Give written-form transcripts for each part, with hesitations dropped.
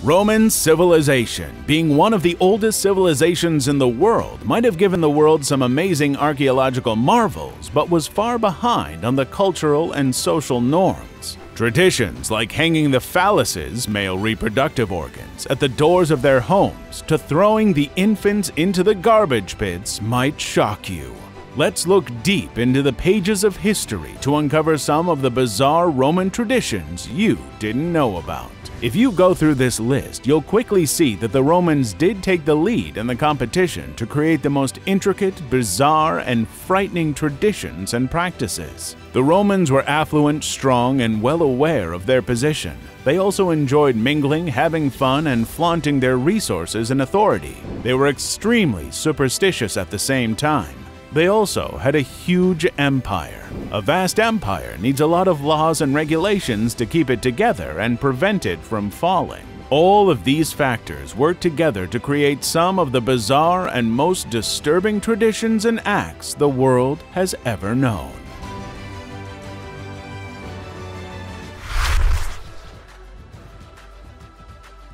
Roman civilization, being one of the oldest civilizations in the world, might have given the world some amazing archaeological marvels, but was far behind on the cultural and social norms. Traditions like hanging the phalluses, male reproductive organs, at the doors of their homes to throwing the infants into the garbage pits might shock you. Let's look deep into the pages of history to uncover some of the bizarre Roman traditions you didn't know about. If you go through this list, you'll quickly see that the Romans did take the lead in the competition to create the most intricate, bizarre, and frightening traditions and practices. The Romans were affluent, strong, and well aware of their position. They also enjoyed mingling, having fun, and flaunting their resources and authority. They were extremely superstitious at the same time. They also had a huge empire. A vast empire needs a lot of laws and regulations to keep it together and prevent it from falling. All of these factors work together to create some of the bizarre and most disturbing traditions and acts the world has ever known.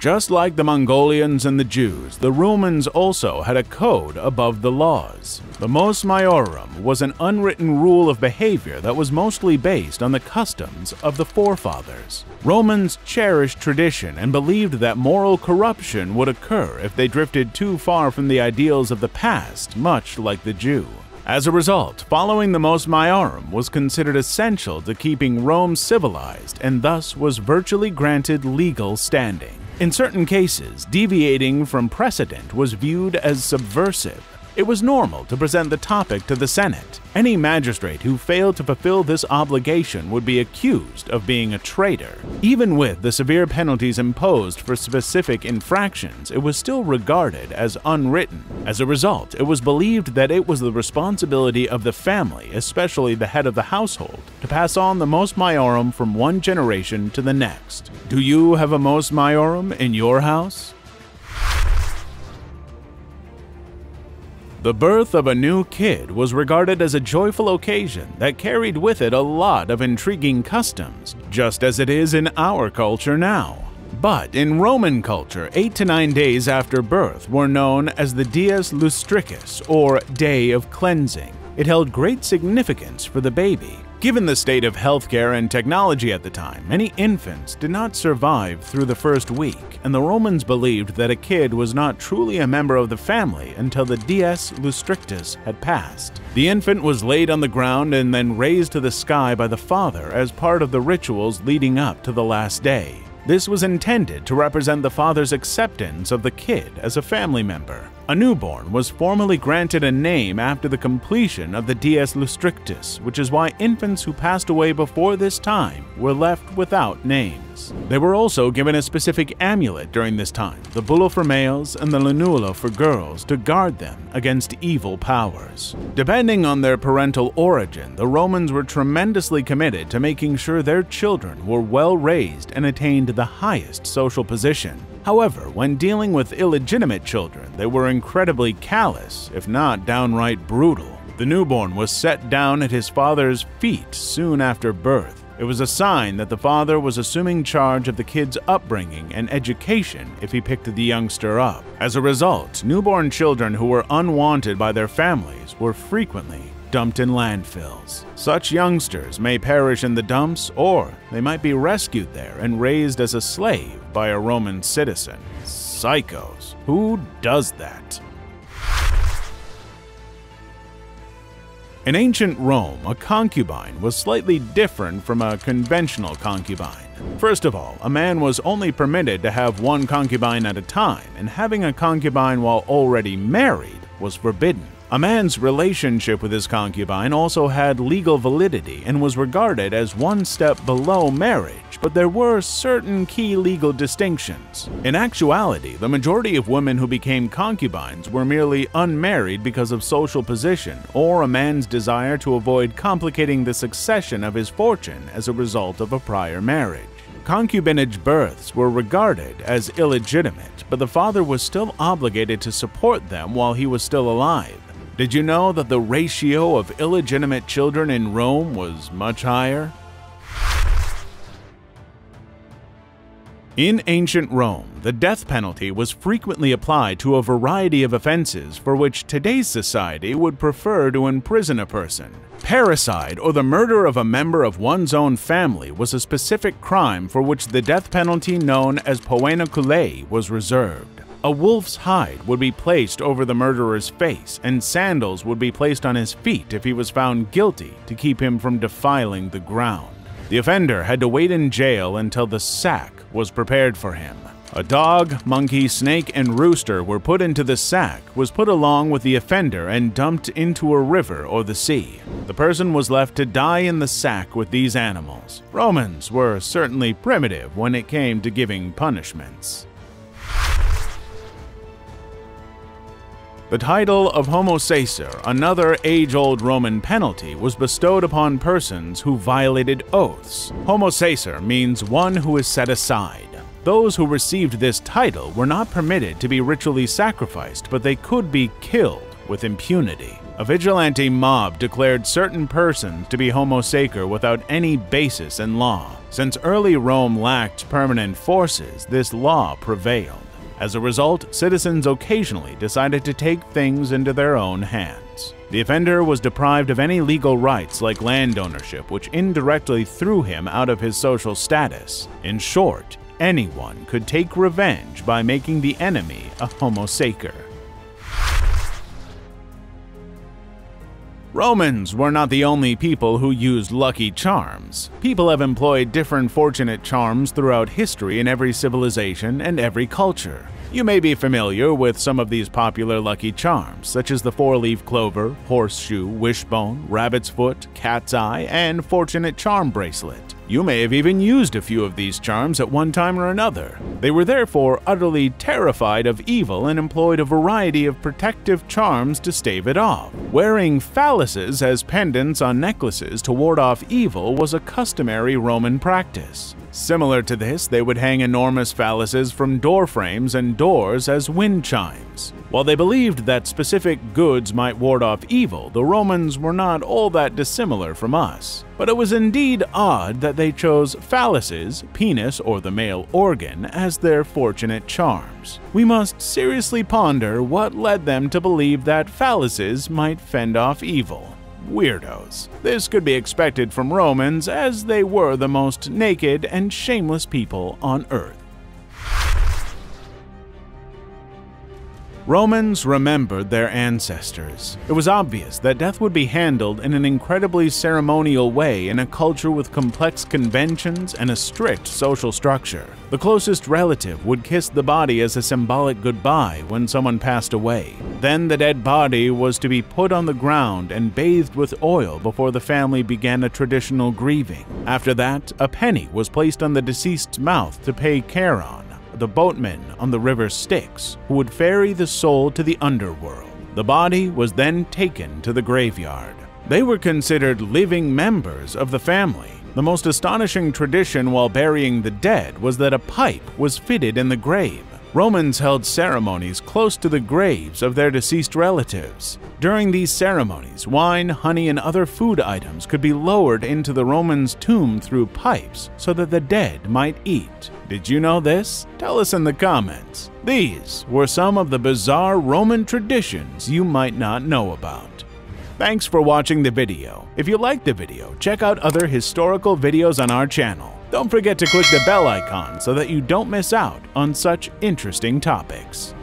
Just like the Mongolians and the Jews, the Romans also had a code above the laws. The mos maiorum was an unwritten rule of behavior that was mostly based on the customs of the forefathers. Romans cherished tradition and believed that moral corruption would occur if they drifted too far from the ideals of the past, much like the Jew. As a result, following the mos maiorum was considered essential to keeping Rome civilized and thus was virtually granted legal standing. In certain cases, deviating from precedent was viewed as subversive. It was normal to present the topic to the Senate. Any magistrate who failed to fulfill this obligation would be accused of being a traitor. Even with the severe penalties imposed for specific infractions, it was still regarded as unwritten. As a result, it was believed that it was the responsibility of the family, especially the head of the household, to pass on the mos maiorum from one generation to the next. Do you have a mos maiorum in your house? The birth of a new kid was regarded as a joyful occasion that carried with it a lot of intriguing customs, just as it is in our culture now. But in Roman culture, 8 to 9 days after birth were known as the Dies Lustricus, or Day of Cleansing. It held great significance for the baby. Given the state of healthcare and technology at the time, many infants did not survive through the first week, and the Romans believed that a kid was not truly a member of the family until the Dies Lustrictus had passed. The infant was laid on the ground and then raised to the sky by the father as part of the rituals leading up to the last day. This was intended to represent the father's acceptance of the kid as a family member. A newborn was formally granted a name after the completion of the Dies Lustrictus, which is why infants who passed away before this time were left without names. They were also given a specific amulet during this time, the bulla for males and the lunula for girls, to guard them against evil powers. Depending on their parental origin, the Romans were tremendously committed to making sure their children were well raised and attained the highest social position. However, when dealing with illegitimate children, they were incredibly callous, if not downright brutal. The newborn was set down at his father's feet soon after birth. It was a sign that the father was assuming charge of the kid's upbringing and education if he picked the youngster up. As a result, newborn children who were unwanted by their families were frequently dumped in landfills. Such youngsters may perish in the dumps, or they might be rescued there and raised as a slave by a Roman citizen. Psychos. Who does that? In ancient Rome, a concubine was slightly different from a conventional concubine. First of all, a man was only permitted to have one concubine at a time, and having a concubine while already married was forbidden. A man's relationship with his concubine also had legal validity and was regarded as one step below marriage, but there were certain key legal distinctions. In actuality, the majority of women who became concubines were merely unmarried because of social position or a man's desire to avoid complicating the succession of his fortune as a result of a prior marriage. Concubinage births were regarded as illegitimate, but the father was still obligated to support them while he was still alive. Did you know that the ratio of illegitimate children in Rome was much higher? In ancient Rome, the death penalty was frequently applied to a variety of offenses for which today's society would prefer to imprison a person. Parricide, or the murder of a member of one's own family, was a specific crime for which the death penalty known as poena culae was reserved. A wolf's hide would be placed over the murderer's face, and sandals would be placed on his feet if he was found guilty to keep him from defiling the ground. The offender had to wait in jail until the sack was prepared for him. A dog, monkey, snake, and rooster were put into the sack, was put along with the offender and dumped into a river or the sea. The person was left to die in the sack with these animals. Romans were certainly primitive when it came to giving punishments. The title of homosacer, another age-old Roman penalty, was bestowed upon persons who violated oaths. Homosacer means one who is set aside. Those who received this title were not permitted to be ritually sacrificed, but they could be killed with impunity. A vigilante mob declared certain persons to be homosacer without any basis in law. Since early Rome lacked permanent forces, this law prevailed. As a result, citizens occasionally decided to take things into their own hands. The offender was deprived of any legal rights like land ownership, which indirectly threw him out of his social status. In short, anyone could take revenge by making the enemy a homosacer. Romans were not the only people who used lucky charms. People have employed different fortunate charms throughout history in every civilization and every culture. You may be familiar with some of these popular lucky charms, such as the four-leaf clover, horseshoe, wishbone, rabbit's foot, cat's eye, and fortunate charm bracelet. You may have even used a few of these charms at one time or another. They were therefore utterly terrified of evil and employed a variety of protective charms to stave it off. Wearing phalluses as pendants on necklaces to ward off evil was a customary Roman practice. Similar to this, they would hang enormous phalluses from door frames and doors as wind chimes. While they believed that specific goods might ward off evil, the Romans were not all that dissimilar from us. But it was indeed odd that they chose phalluses, penis or the male organ, as their fortunate charms. We must seriously ponder what led them to believe that phalluses might fend off evil. Weirdos. This could be expected from Romans, as they were the most naked and shameless people on earth. Romans remembered their ancestors. It was obvious that death would be handled in an incredibly ceremonial way in a culture with complex conventions and a strict social structure. The closest relative would kiss the body as a symbolic goodbye when someone passed away. Then the dead body was to be put on the ground and bathed with oil before the family began a traditional grieving. After that, a penny was placed on the deceased's mouth to pay care on. The boatmen on the river Styx, who would ferry the soul to the underworld. The body was then taken to the graveyard. They were considered living members of the family. The most astonishing tradition while burying the dead was that a pipe was fitted in the grave. Romans held ceremonies close to the graves of their deceased relatives. During these ceremonies, wine, honey, and other food items could be lowered into the Romans' tomb through pipes so that the dead might eat. Did you know this? Tell us in the comments. These were some of the bizarre Roman traditions you might not know about. Thanks for watching the video. If you liked the video, check out other historical videos on our channel. Don't forget to click the bell icon so that you don't miss out on such interesting topics.